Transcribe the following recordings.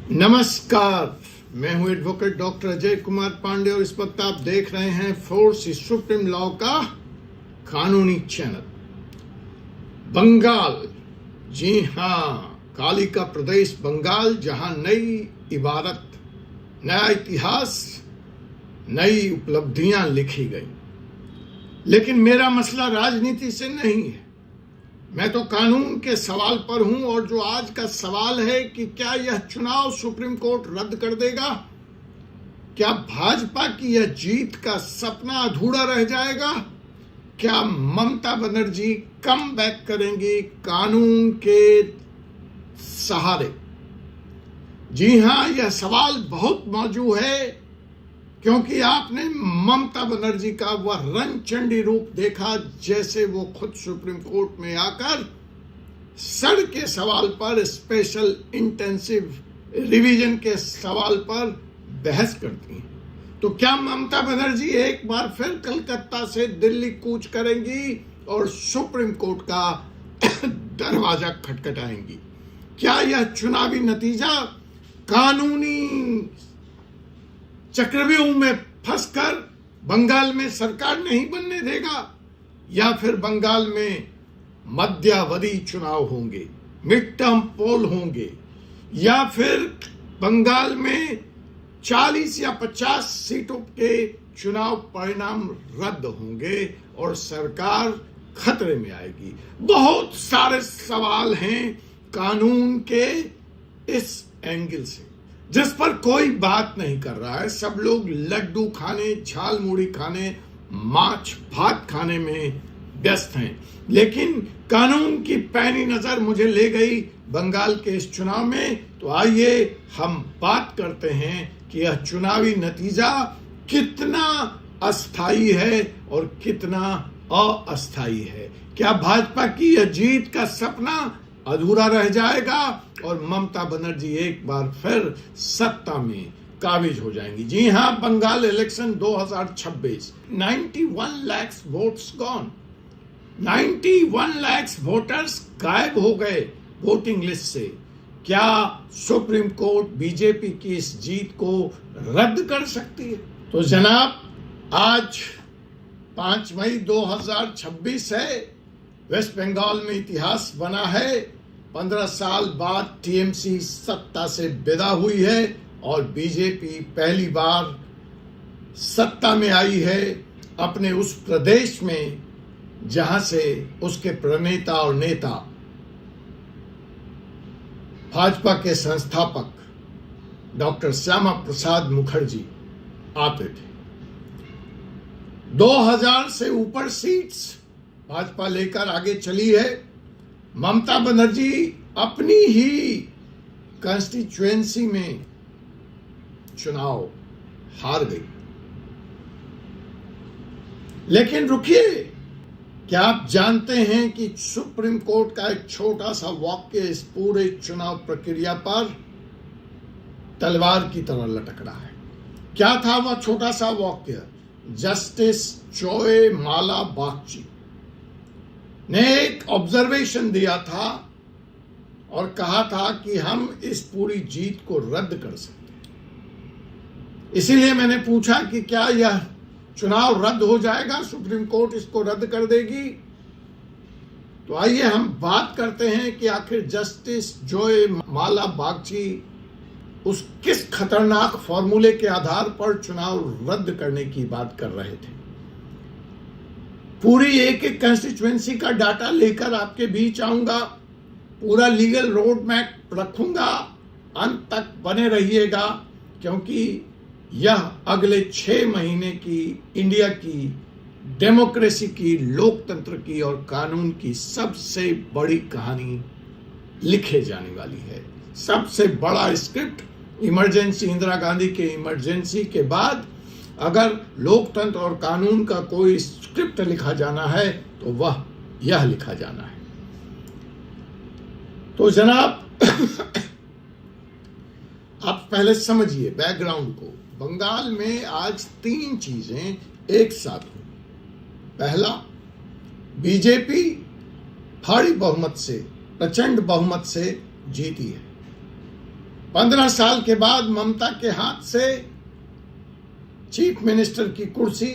नमस्कार, मैं हूं एडवोकेट डॉक्टर अजय कुमार पांडे और इस वक्त आप देख रहे हैं फोर्स सुप्रीम लॉ का कानूनी चैनल। बंगाल, जी हां, कालिका प्रदेश बंगाल, जहां नई इबारत, नया इतिहास, नई उपलब्धियां लिखी गई। लेकिन मेरा मसला राजनीति से नहीं है, मैं तो कानून के सवाल पर हूं। और जो आज का सवाल है कि क्या यह चुनाव सुप्रीम कोर्ट रद्द कर देगा? क्या भाजपा की यह जीत का सपना अधूरा रह जाएगा? क्या ममता बनर्जी कम बैक करेंगी कानून के सहारे? जी हां, यह सवाल बहुत मौजूद है, क्योंकि आपने ममता बनर्जी का वह रंगचंडी रूप देखा, जैसे वो खुद सुप्रीम कोर्ट में आकर सड़ के सवाल पर, स्पेशल इंटेंसिव रिवीजन के सवाल पर बहस करती हैं। तो क्या ममता बनर्जी एक बार फिर कलकत्ता से दिल्ली कूच करेंगी और सुप्रीम कोर्ट का दरवाजा खटखटाएंगी? क्या यह चुनावी नतीजा कानूनी चक्रव्यूह में फंसकर बंगाल में सरकार नहीं बनने देगा, या फिर बंगाल में मध्यावधि चुनाव होंगे, मिड टर्म पोल होंगे, या फिर बंगाल में 40 या 50 सीटों के चुनाव परिणाम रद्द होंगे और सरकार खतरे में आएगी? बहुत सारे सवाल हैं कानून के इस एंगल से, जिस पर कोई बात नहीं कर रहा है। सब लोग लड्डू खाने, झाल मुड़ी खाने, माछ भात खाने में व्यस्त हैं। लेकिन कानून की पैनी नजर मुझे ले गई बंगाल के इस चुनाव में। तो आइए हम बात करते हैं कि यह चुनावी नतीजा कितना अस्थायी है और कितना अस्थायी है। क्या भाजपा की यह जीत का सपना अधूरा रह जाएगा और ममता बनर्जी एक बार फिर सत्ता में काबिज हो जाएंगी? जी हां, Bengal election 2026, 91 lakh votes gone, 91 lakh voters गायब हो गए वोटिंग लिस्ट से। क्या सुप्रीम कोर्ट बीजेपी की इस जीत को रद्द कर सकती है? तो जनाब, आज 5 मई 2026 है। वेस्ट बंगाल में इतिहास बना है। 15 साल बाद टीएमसी सत्ता से विदा हुई है और बीजेपी पहली बार सत्ता में आई है अपने उस प्रदेश में जहां से उसके प्रणेता और नेता भाजपा के संस्थापक डॉक्टर श्यामा प्रसाद मुखर्जी आते थे। 2000 से ऊपर सीट्स भाजपा लेकर आगे चली है। ममता बनर्जी अपनी ही कंस्टिट्यूएंसी में चुनाव हार गई। लेकिन रुकिए, क्या आप जानते हैं कि सुप्रीम कोर्ट का एक छोटा सा वाक्य इस पूरे चुनाव प्रक्रिया पर तलवार की तरह लटक रहा है? क्या था वह छोटा सा वाक्य? जस्टिस चोए माला बागची ने एक ऑब्जर्वेशन दिया था और कहा था कि हम इस पूरी जीत को रद्द कर सकते हैं। इसीलिए मैंने पूछा कि क्या यह चुनाव रद्द हो जाएगा, सुप्रीम कोर्ट इसको रद्द कर देगी? तो आइए हम बात करते हैं कि आखिर जस्टिस जोए माला बागची उस किस खतरनाक फॉर्मूले के आधार पर चुनाव रद्द करने की बात कर रहे थे। पूरी एक एक कंस्टिट्यूएंसी का डाटा लेकर आपके बीच आऊंगा, पूरा लीगल रोड मैप रखूंगा। अंत तक बने रहिएगा, क्योंकि यह अगले 6 महीने की इंडिया की डेमोक्रेसी की, लोकतंत्र की और कानून की सबसे बड़ी कहानी लिखे जाने वाली है। सबसे बड़ा स्क्रिप्ट इमरजेंसी, इंदिरा गांधी के इमरजेंसी के बाद अगर लोकतंत्र और कानून का कोई स्क्रिप्ट लिखा जाना है तो वह यह लिखा जाना है। तो जनाब, आप पहले समझिए बैकग्राउंड को। बंगाल में आज 3 चीजें एक साथ हुई। पहला, बीजेपी भारी बहुमत से, प्रचंड बहुमत से जीती है। 15 साल के बाद ममता के हाथ से चीफ मिनिस्टर की कुर्सी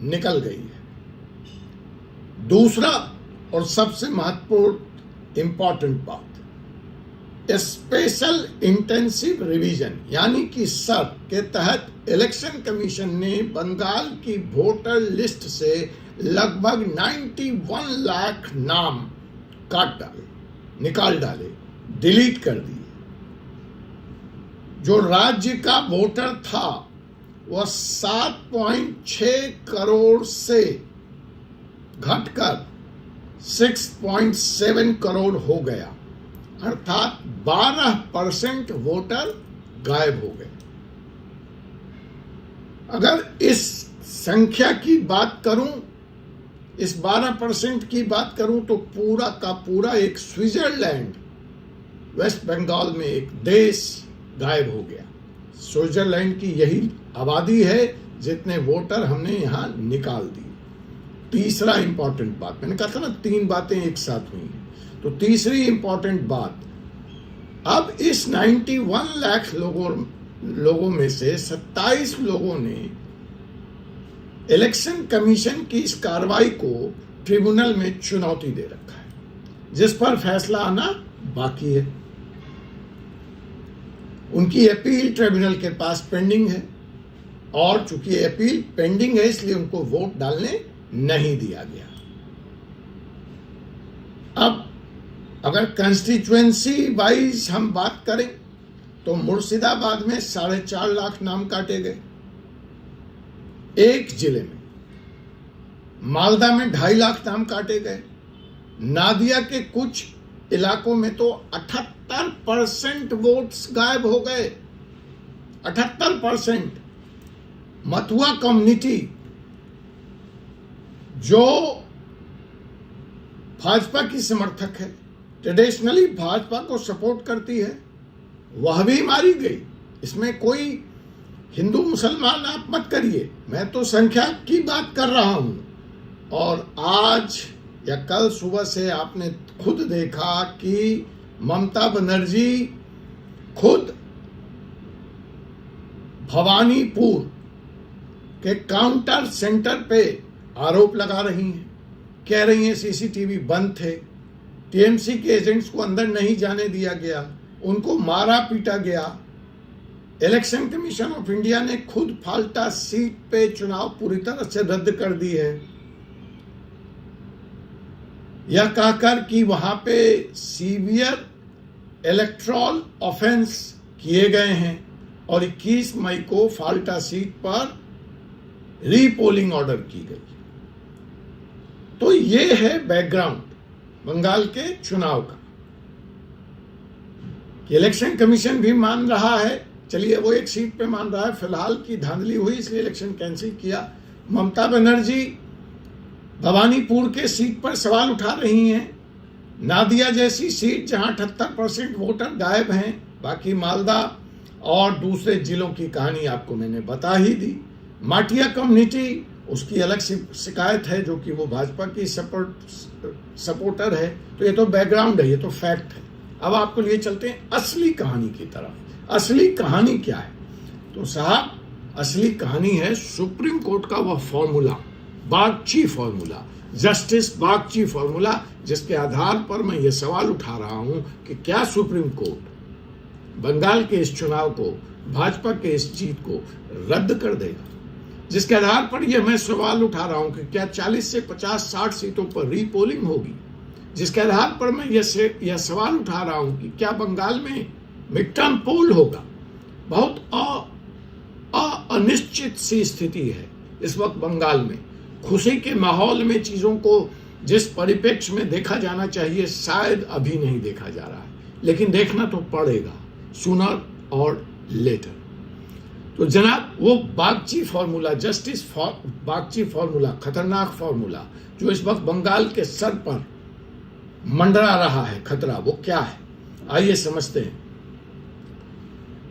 निकल गई है। दूसरा और सबसे महत्वपूर्ण इंपॉर्टेंट बात, स्पेशल इंटेंसिव रिवीजन यानी कि सर्व के तहत इलेक्शन कमीशन ने बंगाल की वोटर लिस्ट से लगभग 91 लाख नाम काट डाले, निकाल डाले, डिलीट कर दिए। जो राज्य का वोटर था वह 7.6 करोड़ से घटकर 6.7 करोड़ हो गया, अर्थात 12% वोटर गायब हो गए। अगर इस संख्या की बात करूं, इस 12% की बात करूं तो पूरा का पूरा एक स्विट्जरलैंड वेस्ट बंगाल में एक देश गायब हो गया। स्विट्जरलैंड की यही आबादी है जितने वोटर हमने यहां निकाल दी। तीसरा इंपॉर्टेंट बात, मैंने कहा था ना 3 बातें एक साथ हुई हैं, तो तीसरी इंपॉर्टेंट बात, अब इस 91 लाख लोगों में से 27 लोगों ने इलेक्शन कमीशन की इस कार्रवाई को ट्रिब्यूनल में चुनौती दे रखा है, जिस पर फैसला आना बाकी है। उनकी अपील ट्रिब्यूनल के पास पेंडिंग है और चूंकि अपील पेंडिंग है इसलिए उनको वोट डालने नहीं दिया गया। अब अगर कंस्टिट्यूएंसी वाइज हम बात करें तो मुर्शिदाबाद में 4.5 लाख नाम काटे गए एक जिले में, मालदा में 2.5 लाख नाम काटे गए, नादिया के कुछ इलाकों में तो 78% वोट्स गायब हो गए, 78%। मथुआ कम्युनिटी जो भाजपा की समर्थक है, ट्रेडिशनली भाजपा को सपोर्ट करती है, वह भी मारी गई। इसमें कोई हिंदू मुसलमान आप मत करिए, मैं तो संख्या की बात कर रहा हूं। और आज या कल सुबह से आपने खुद देखा कि ममता बनर्जी खुद भवानीपुर के काउंटर सेंटर पे आरोप लगा रही हैं, कह रही हैं सीसीटीवी बंद थे, टीएमसी के एजेंट्स को अंदर नहीं जाने दिया गया, उनको मारा पीटा गया। इलेक्शन कमीशन ऑफ इंडिया ने खुद फाल्टा सीट पे चुनाव पूरी तरह से रद्द कर दी है, यह कहकर कि वहां पे सीवियर इलेक्ट्रल ऑफेंस किए गए हैं और 21 मई को फाल्टा सीट पर रीपोलिंग ऑर्डर की गई। तो ये है बैकग्राउंड बंगाल के चुनाव का कि इलेक्शन कमीशन भी मान रहा है, चलिए वो एक सीट पे मान रहा है, फिलहाल की धांधली हुई इसलिए इलेक्शन कैंसिल किया। ममता बनर्जी भवानीपुर के सीट पर सवाल उठा रही हैं, नादिया जैसी सीट जहां 78% वोटर गायब हैं, बाकी मालदा और दूसरे जिलों की कहानी आपको मैंने बता ही दी। माटिया कम्युनिटी उसकी अलग शिकायत है जो कि वो भाजपा की सपोर्टर है। तो ये तो बैकग्राउंड है, ये तो फैक्ट है। अब आपको लिए चलते हैं असली कहानी की तरफ। असली कहानी क्या है? तो साहब असली कहानी है सुप्रीम कोर्ट का वह formula, Bagchi formula, justice Bagchi formula, जिसके आधार पर मैं ये सवाल उठा रहा हूं कि क्या सुप्रीम कोर्ट बंगाल के इस चुनाव को, भाजपा के इस जीत को रद्द कर देगा। जिसके आधार पर यह मैं सवाल उठा रहा हूं कि क्या 40 से 50-60 सीटों पर रीपोलिंग होगी। जिसके आधार पर मैं यह सवाल उठा रहा हूं कि क्या बंगाल में मिड टर्म पोल होगा। बहुत अनिश्चित सी स्थिति है इस वक्त बंगाल में। खुशी के माहौल में चीजों को जिस परिप्रेक्ष्य में देखा जाना चाहिए शायद अभी नहीं देखा जा रहा है, लेकिन देखना तो पड़ेगा सूनर और लेटर। तो जनाब वो Bagchi formula, justice Bagchi formula, खतरनाक फॉर्मूला जो इस वक्त बंगाल के सर पर मंडरा रहा है खतरा, वो क्या है आइए समझते हैं।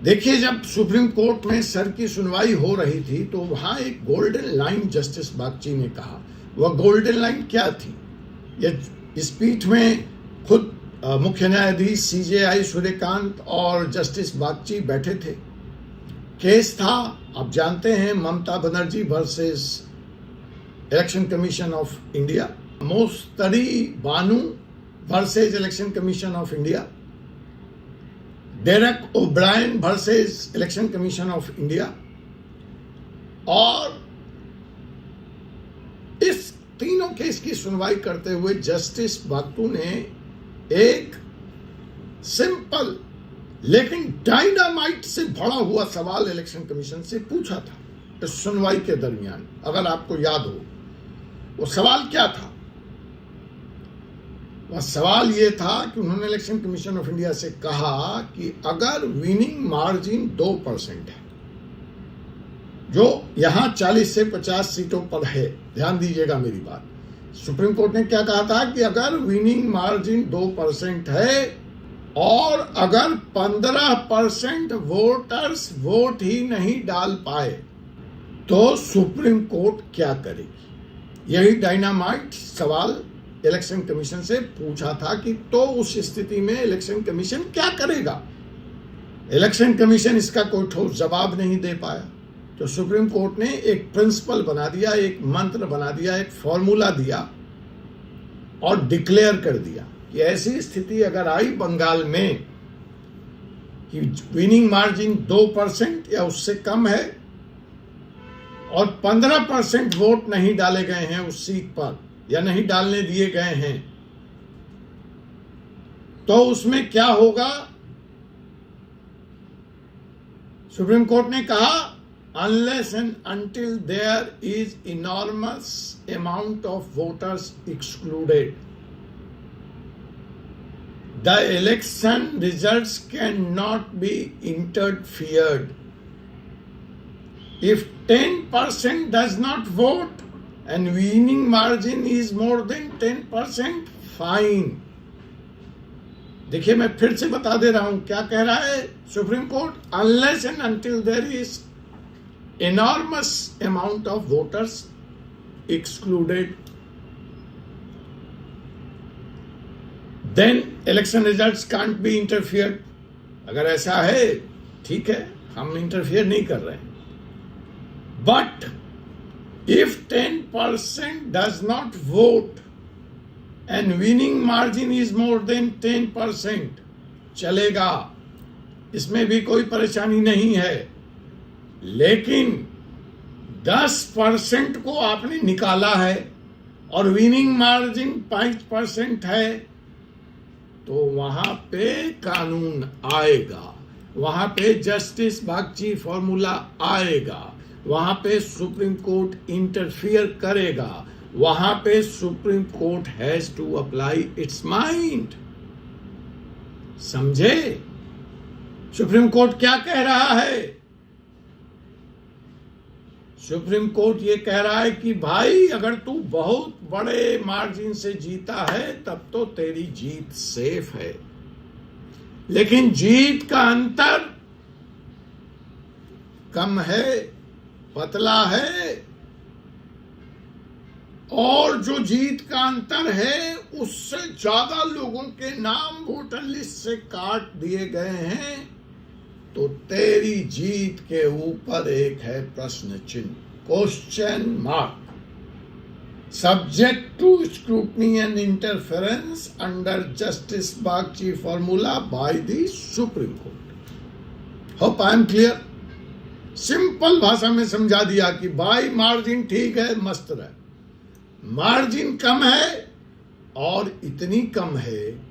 देखिए, जब सुप्रीम कोर्ट में सर की सुनवाई हो रही थी तो वहां एक गोल्डन लाइन जस्टिस बागची ने कहा। वह गोल्डन लाइन क्या थी? ये इस पीठ में खुद मुख्य न्यायाधीश CJI सूर्यकांत और जस्टिस बागची बैठे थे। केस था, आप जानते हैं, Mamata Banerjee versus Election Commission of India, Mostari Banu versus Election Commission of India, Derek O'Brien versus Election Commission of India. और इस तीनों केस की सुनवाई करते हुए जस्टिस बागटू ने एक सिंपल लेकिन डायनामाइट से भरा हुआ सवाल इलेक्शन कमीशन से पूछा था इस सुनवाई के दरमियान। अगर आपको याद हो वो सवाल क्या था? वह सवाल ये था कि उन्होंने इलेक्शन कमीशन ऑफ इंडिया से कहा कि अगर विनिंग मार्जिन 2% है, जो यहां 40 से 50 सीटों पर है, ध्यान दीजिएगा मेरी बात, सुप्रीम कोर्ट ने क्या कहा था कि अगर विनिंग मार्जिन 2% है और अगर 15% वोटर्स वोट ही नहीं डाल पाए तो सुप्रीम कोर्ट क्या करेगी? यही डायनामाइट सवाल इलेक्शन कमीशन से पूछा था कि तो उस स्थिति में इलेक्शन कमीशन क्या करेगा। इलेक्शन कमीशन इसका कोई ठोस जवाब नहीं दे पाया, तो सुप्रीम कोर्ट ने एक प्रिंसिपल बना दिया, एक मंत्र बना दिया, एक फॉर्मूला दिया और डिक्लेयर कर दिया कि ऐसी स्थिति अगर आई बंगाल में कि विनिंग मार्जिन 2% या उससे कम है और 15% वोट नहीं डाले गए हैं उस सीट पर या नहीं डालने दिए गए हैं, तो उसमें क्या होगा? सुप्रीम कोर्ट ने कहा unless and until there is enormous amount of voters excluded, the election results cannot be interfered. If 10% does not vote and winning margin is more than 10%, fine. देखिए, मैं फिर से बता दे रहा हूं क्या कह रहा है supreme court. unless and until there is enormous amount of voters excluded, then election results can't be interfered. अगर ऐसा है ठीक है, हम इंटरफियर नहीं कर रहे हैं। But if 10% does not vote and winning margin is more than 10%, चलेगा, इसमें भी कोई परेशानी नहीं है। लेकिन 10% को आपने निकाला है और विनिंग मार्जिन 5% है, तो वहां पे कानून आएगा, वहां पे जस्टिस बागची फॉर्मूला आएगा, वहां पे सुप्रीम कोर्ट इंटरफियर करेगा, वहां पे Supreme Court has to apply its mind. समझे सुप्रीम कोर्ट क्या कह रहा है? सुप्रीम कोर्ट ये कह रहा है कि भाई अगर तू बहुत बड़े मार्जिन से जीता है तब तो तेरी जीत सेफ है, लेकिन जीत का अंतर कम है, पतला है, और जो जीत का अंतर है उससे ज्यादा लोगों के नाम वोटर लिस्ट से काट दिए गए हैं, तो तेरी जीत के ऊपर एक है प्रश्न चिन्ह, question mark, subject to scrutiny and interference under justice Bagchi formula by the Supreme Court. Hope I am clear. Simple भाषा में समझा दिया कि भाई मार्जिन ठीक है, मस्त रहे, मार्जिन कम है और इतनी कम है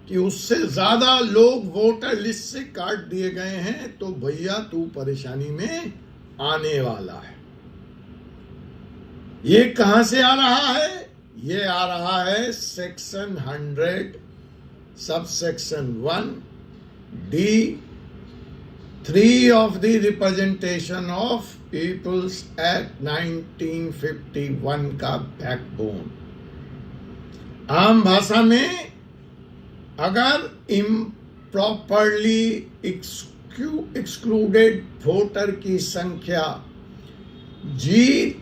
कि उससे ज्यादा लोग वोटर लिस्ट से काट दिए गए हैं, तो भैया तू परेशानी में आने वाला है। ये कहां से आ रहा है? ये आ रहा है section 100 subsection 1D(3) of the Representation of Peoples Act 1951 का बैकबोन। आम भाषा में अगर इम्प्रॉपरली एक्सक्लूडेड वोटर की संख्या जीत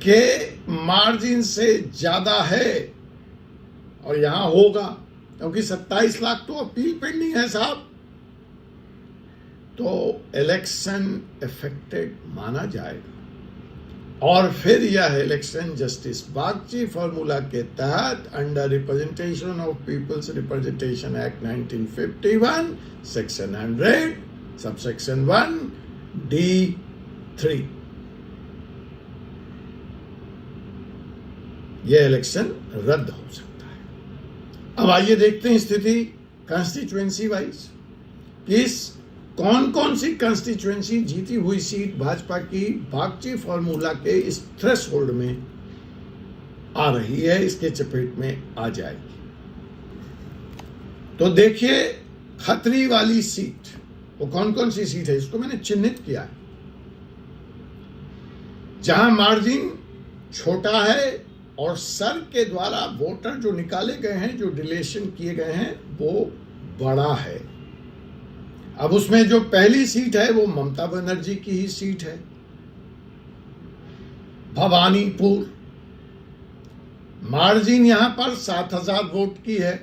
के मार्जिन से ज्यादा है, और यहां होगा क्योंकि 27 लाख तो अपील पेंडिंग है साहब, तो इलेक्शन इफेक्टेड माना जाएगा। और फिर यह इलेक्शन जस्टिस बागची फॉर्मूला के तहत under representation of peoples representation act 1951 section 100 subsection 1 D3 यह इलेक्शन रद्द हो सकता है। अब आइए देखते हैं स्थिति कंस्टिट्यूएंसी वाइज, किस कौन कौन सी कंस्टिट्यूएंसी जीती हुई सीट भाजपा की बागची फॉर्मूला के इस थ्रेशोल्ड में आ रही है, इसके चपेट में आ जाएगी। तो देखिए खतरी वाली सीट वो कौन कौन सी सीट है, इसको मैंने चिन्हित किया है। जहां मार्जिन छोटा है और सर के द्वारा वोटर जो निकाले गए हैं, जो डिलीशन किए गए हैं, वो बड़ा है। अब उसमें जो पहली सीट है वो ममता बनर्जी की ही सीट है, भवानीपुर। मार्जिन यहां पर 7,000 वोट की है।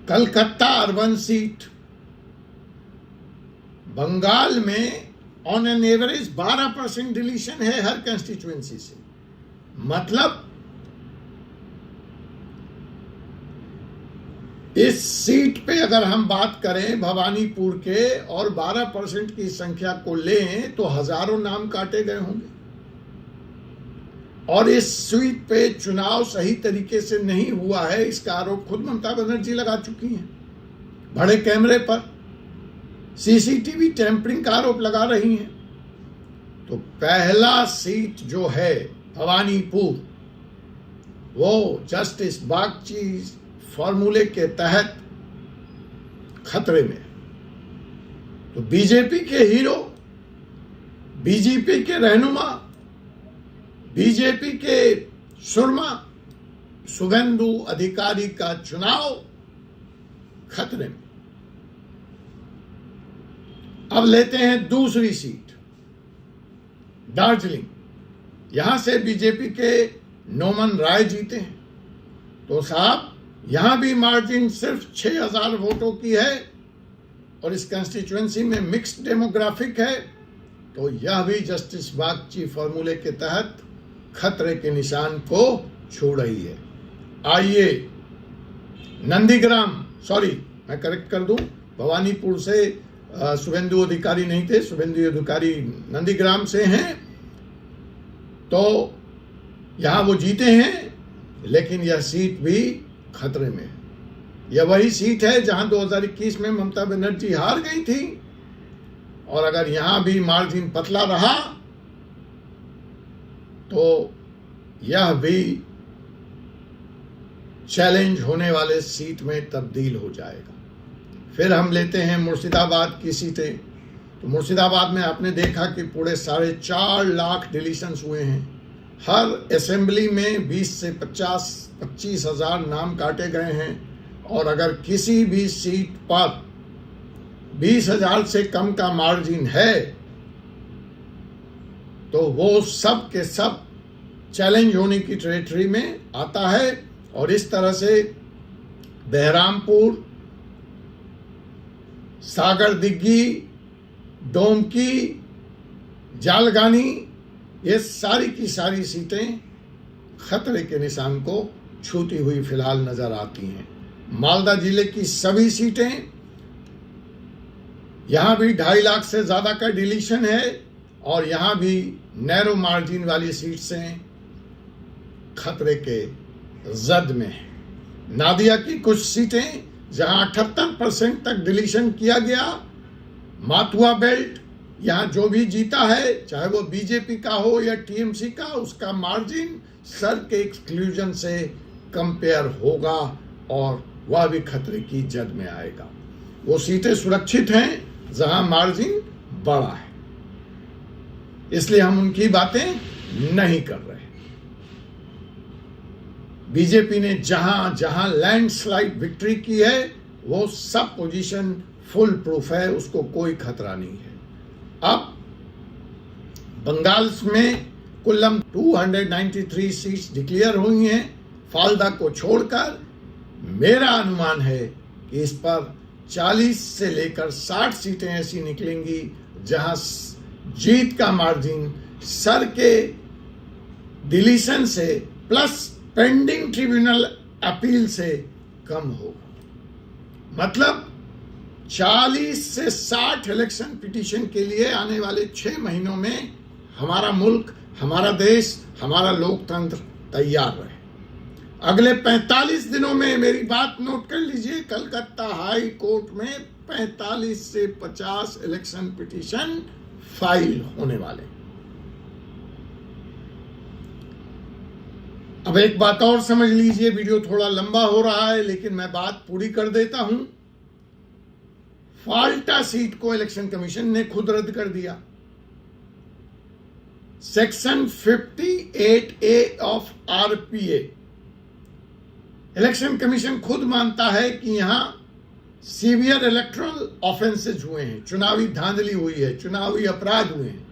कलकत्ता अर्बन सीट, बंगाल में ऑन एन एवरेज 12% डिलीशन है हर कंस्टिट्यूएंसी से। मतलब इस सीट पे अगर हम बात करें भवानीपुर के और 12% की संख्या को लें तो हजारों नाम काटे गए होंगे। और इस सीट पे चुनाव सही तरीके से नहीं हुआ है, इसका आरोप खुद ममता बनर्जी लगा चुकी हैं। बड़े कैमरे पर सीसीटीवी टैंपरिंग का आरोप लगा रही हैं। तो पहला सीट जो है भवानीपुर, वो जस्टिस बागची फॉर्मूले के तहत खतरे में। तो बीजेपी के हीरो, बीजेपी के रहनुमा, बीजेपी के सुरमा शुभेंदु अधिकारी का चुनाव खतरे में। अब लेते हैं दूसरी सीट, दार्जिलिंग। यहां से बीजेपी के नोमन राय जीते हैं। तो साहब यहां भी मार्जिन सिर्फ 6,000 वोटों की है और इस कंस्टिट्यूएंसी में मिक्स्ड डेमोग्राफिक है। तो यह भी जस्टिस बागची फॉर्मूले के तहत खतरे के निशान को छू रही है। आइए नंदीग्राम, सॉरी मैं करेक्ट कर दूं, भवानीपुर से शुभेंदु अधिकारी नहीं थे, शुभेंदु अधिकारी नंदीग्राम से हैं। तो यहां वो जीते हैं, लेकिन यह सीट भी खतरे में है। यह वही सीट है जहां 2021 में ममता बनर्जी हार गई थी। और अगर यहां भी मार्जिन पतला रहा तो यह भी चैलेंज होने वाले सीट में तब्दील हो जाएगा। फिर हम लेते हैं मुर्शिदाबाद की सीटें। तो मुर्शिदाबाद में आपने देखा कि पूरे 4.5 लाख डिलीशंस हुए हैं। हर असेंबली में 20 से 25 हजार नाम काटे गए हैं। और अगर किसी भी सीट पर 20,000 से कम का मार्जिन है तो वो सब के सब चैलेंज होने की टेरिटरी में आता है। और इस तरह से बहरामपुर, सागर दिग्गी, डोमकी, जालगानी, ये सारी की सारी सीटें खतरे के निशान को छूती हुई फिलहाल नजर आती हैं। मालदा जिले की सभी सीटें, यहां भी 2.5 लाख से ज्यादा का डिलीशन है और यहां भी नैरो मार्जिन वाली सीट से खतरे के जद में है। नादिया की कुछ सीटें जहां 78% तक डिलीशन किया गया, माथुआ बेल्ट, यहां जो भी जीता है चाहे वो बीजेपी का हो या टीएमसी का, उसका मार्जिन सर के एक्सक्लूजन से कंपेयर होगा और वह भी खतरे की जद में आएगा। वो सीटें सुरक्षित हैं जहां मार्जिन बड़ा है, इसलिए हम उनकी बातें नहीं कर रहे। बीजेपी ने जहां जहां लैंडस्लाइड विक्ट्री की है वो सब पोजीशन फुल प्रूफ है, उसको कोई खतरा नहीं है। अब बंगाल में कुल 293 सीट्स डिक्लेयर हुई हैं फालदा को छोड़कर मेरा अनुमान है कि इस पर 40 से लेकर 60 सीटें ऐसी निकलेंगी जहां जीत का मार्जिन सर के डिलीशन से प्लस पेंडिंग ट्रिब्यूनल अपील से कम होगा। मतलब 40 से 60 इलेक्शन पिटीशन के लिए आने वाले 6 महीनों में हमारा मुल्क, हमारा देश, हमारा लोकतंत्र तैयार रहे। अगले 45 दिनों में, मेरी बात नोट कर लीजिए, कलकत्ता हाई कोर्ट में 45 से 50 इलेक्शन पिटीशन फाइल होने वाले। अब एक बात और समझ लीजिए, वीडियो थोड़ा लंबा हो रहा है लेकिन मैं बात पूरी कर देता हूं। फाल्टा सीट को इलेक्शन कमीशन ने खुद रद्द कर दिया। Section 58A of RPA, election commission खुद मानता है कि यहां सीवियर इलेक्टोरल ऑफेंसेस हुए हैं, चुनावी धांधली हुई है, चुनावी अपराध हुए हैं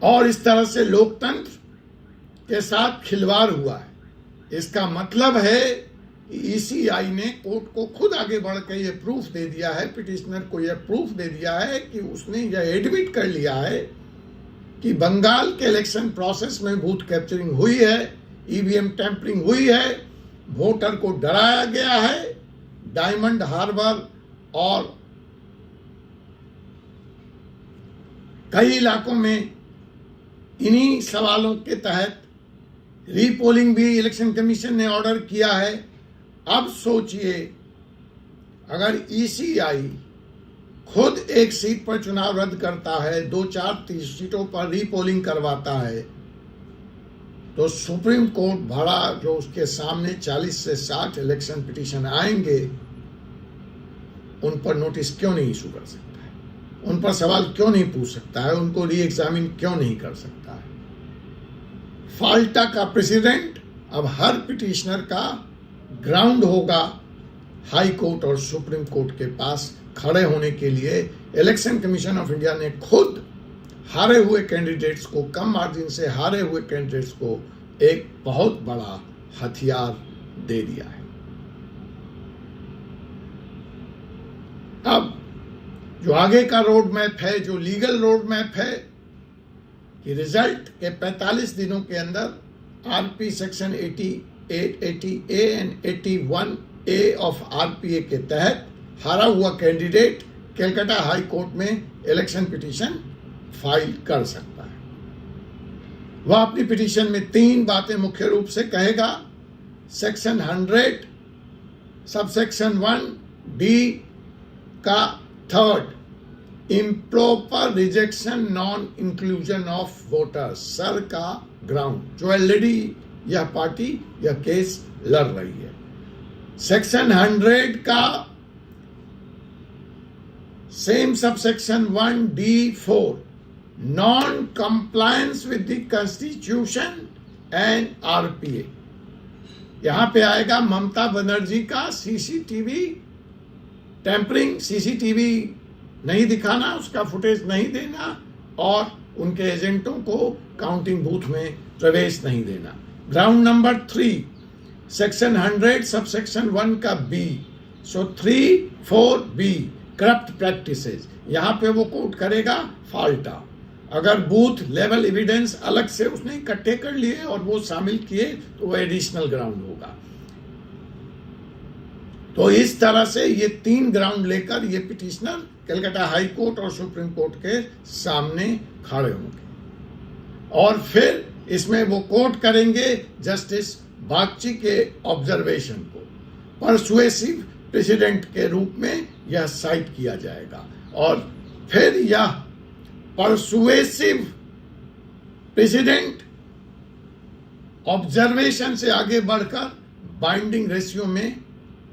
और इस तरह से लोकतंत्र के साथ खिलवाड़ हुआ है। इसका मतलब है कि ईसीआई ने कोर्ट को खुद आगे बढ़कर यह प्रूफ दे दिया है, पिटिशनर को यह प्रूफ दे दिया है कि उसने यह एडमिट कर लिया है कि बंगाल के इलेक्शन प्रोसेस में बूथ कैप्चरिंग हुई है, ईवीएम टैंपरिंग हुई है, वोटर को डराया गया है। डायमंड हार्बर और कई इलाकों में इन्हीं सवालों के तहत रीपोलिंग भी इलेक्शन कमीशन ने ऑर्डर किया है। अब सोचिए, अगर ईसीआई खुद एक सीट पर चुनाव रद्द करता है, 2, 4, 30 सीटों पर रीपोलिंग करवाता है, तो सुप्रीम कोर्ट भरा जो उसके सामने 40 से 60 इलेक्शन पिटीशन आएंगे, उन पर नोटिस क्यों नहीं इशू कर सकता है, उन पर सवाल क्यों नहीं पूछ सकता है, उनको री एग्जामिन क्यों नहीं कर सकता है। फाल्टा का प्रेसिडेंट अब हर पिटिशनर का ग्राउंड होगा हाई कोर्ट और सुप्रीम कोर्ट के पास खड़े होने के लिए। इलेक्शन कमीशन ऑफ इंडिया ने खुद हारे हुए कैंडिडेट्स को, कम मार्जिन से हारे हुए कैंडिडेट्स को एक बहुत बड़ा हथियार दे दिया है। अब जो आगे का रोड मैप है, जो लीगल रोड मैप है कि रिजल्ट के 45 दिनों के अंदर RP section 80A and 81A of RPA के तहत हारा हुआ कैंडिडेट कलकत्ता हाई कोर्ट में इलेक्शन पिटीशन फाइल कर सकता है। वह अपनी पिटीशन में 3 बातें मुख्य रूप से कहेगा। सेक्शन 100 सबसेक्शन 1D का 3rd, improper rejection non inclusion of voters, sir का ग्राउंड, जो ऑलरेडी यह पार्टी यह केस लड़ रही है। सेक्शन 100 का same subsection 1D4, non compliance with the constitution and RPA. यहां पे आएगा ममता बनर्जी का सीसीटीवी टैंपरिंग, सीसीटीवी नहीं दिखाना, उसका फुटेज नहीं देना और उनके एजेंटों को काउंटिंग बूथ में प्रवेश नहीं देना। ग्राउंड नंबर 3, सेक्शन 100 सबसेक्शन 1 का B, सो 3-4B, करप्ट प्रैक्टिसेस। यहां पे वो कोट करेगा फाल्टा। अगर बूथ लेवल एविडेंस अलग से उसने इकट्ठे कर लिए और वो शामिल किए तो वो एडिशनल ग्राउंड होगा। तो इस तरह से ये 3 ग्राउंड लेकर ये पिटिशनर कलकत्ता हाई कोर्ट और सुप्रीम कोर्ट के सामने खड़े होंगे और फिर इसमें वो कोट करेंगे जस्टिस बागची के ऑब्जर्वेशन को। परसुएसिव प्रेसिडेंट के रूप में यह साइट किया जाएगा और फिर यह परसुएसिव प्रेसिडेंट ऑब्जर्वेशन से आगे बढ़कर बाइंडिंग रेशियो में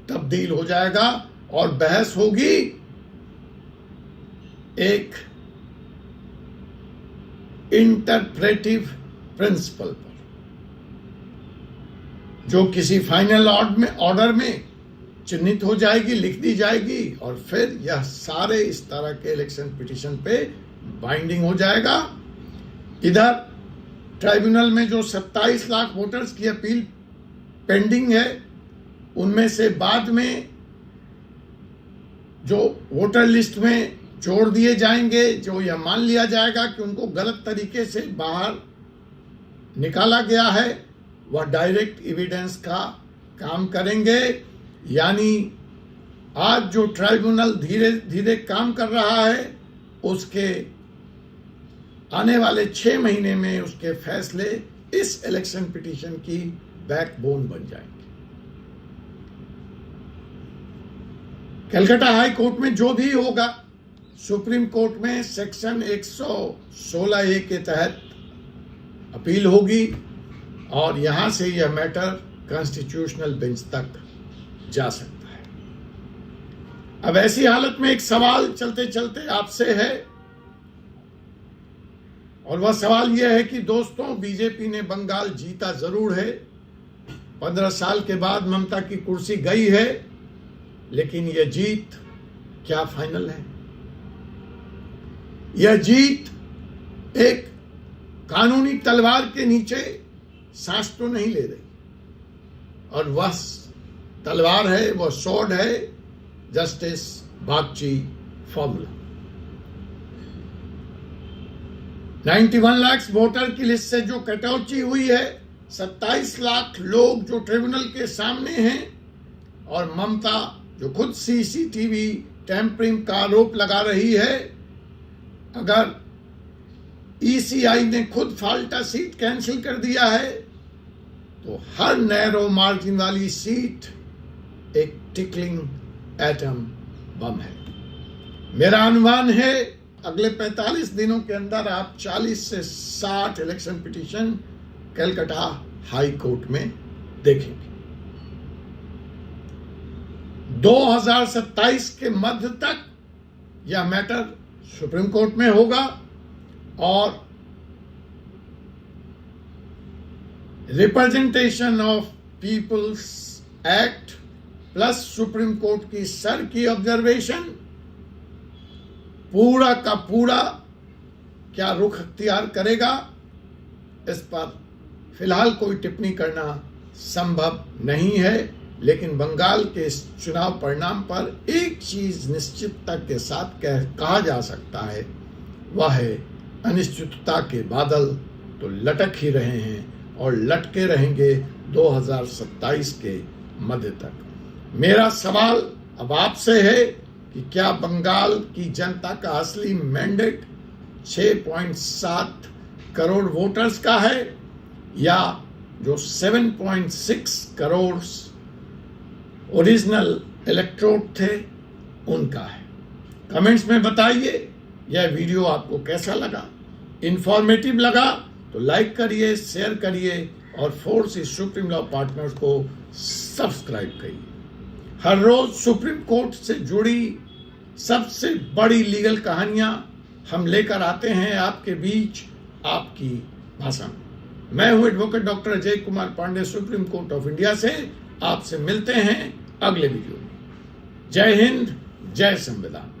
तब्दील हो जाएगा और बहस होगी एक इंटरप्रेटिव प्रिंसिपल पर, जो किसी फाइनल ऑर्डर में चिन्हित हो जाएगी, लिख दी जाएगी और फिर यह सारे इस तरह के इलेक्शन पिटीशन पे बाइंडिंग हो जाएगा। इधर ट्राइब्यूनल में जो 27 लाख वोटर्स की अपील पेंडिंग है, उनमें से बाद में जो वोटर लिस्ट में जोड़ दिए जाएंगे, जो यह मान लिया जाएगा कि उनको गलत तरीके से बाहर निकाला गया है, वह डायरेक्ट एविडेंस का काम करेंगे। यानी आज जो ट्राइब्यूनल धीरे धीरे काम कर रहा है, उसके आने वाले 6 महीने में उसके फैसले इस इलेक्शन पिटीशन की बैकबोन बन जाएंगे। कलकत्ता हाई कोर्ट में जो भी होगा, सुप्रीम कोर्ट में सेक्शन 116A के तहत अपील होगी और यहां से यह मैटर कॉन्स्टिट्यूशनल बेंच तक जा सकता है। अब ऐसी हालत में एक सवाल चलते चलते आपसे है, और वह सवाल यह है कि दोस्तों, बीजेपी ने बंगाल जीता जरूर है, 15 साल के बाद ममता की कुर्सी गई है, लेकिन यह जीत क्या फाइनल है? यह जीत एक कानूनी तलवार के नीचे सांस तो नहीं ले रही, और वह तलवार है, वह स्वॉर्ड है justice Bagchi formula. 91 lakh voter की लिस्ट से जो कटौती हुई है, 27 लाख लोग जो ट्रिब्यूनल के सामने हैं, और ममता जो खुद सीसीटीवी टैंपरिंग का आरोप लगा रही है, अगर ईसीआई ने खुद फाल्टा सीट कैंसिल कर दिया है, तो हर नैरो मार्जिन वाली सीट एक टिकलिंग एटम बम है। मेरा अनुमान है अगले 45 दिनों के अंदर आप 40 से 60 election petition Calcutta high court में देखेंगे। 2027 के मध्य तक यह मैटर सुप्रीम कोर्ट में होगा, और representation of People's act plus Supreme Court की सर की ऑब्जर्वेशन पूरा का पूरा क्या रुख अख्तियार करेगा, इस पर फिलहाल कोई टिप्पणी करना संभव नहीं है। लेकिन बंगाल के इस चुनाव परिणाम पर एक चीज निश्चितता के साथ कहा जा सकता है, वह है अनिश्चितता के बादल तो लटक ही रहे हैं और लटके रहेंगे 2027 के मध्य तक। मेरा सवाल अब आपसे है कि क्या बंगाल की जनता का असली मैंडेट 6.7 करोड़ वोटर्स का है, या जो 7.6 करोड़ ओरिजिनल इलेक्ट्रोड थे उनका है? कमेंट्स में बताइए। यह वीडियो आपको कैसा लगा? इंफॉर्मेटिव लगा तो लाइक करिए, शेयर करिए, और force is supreme law partners को सब्सक्राइब करिए। हर रोज सुप्रीम कोर्ट से जुड़ी सबसे बड़ी लीगल कहानियां हम लेकर आते हैं आपके बीच, आपकी भाषा में। मैं हूं advocate doctor Ajay Kumar Pandey, Supreme Court of India से। आपसे मिलते हैं अगले वीडियो में। जय हिंद, जय संविधान।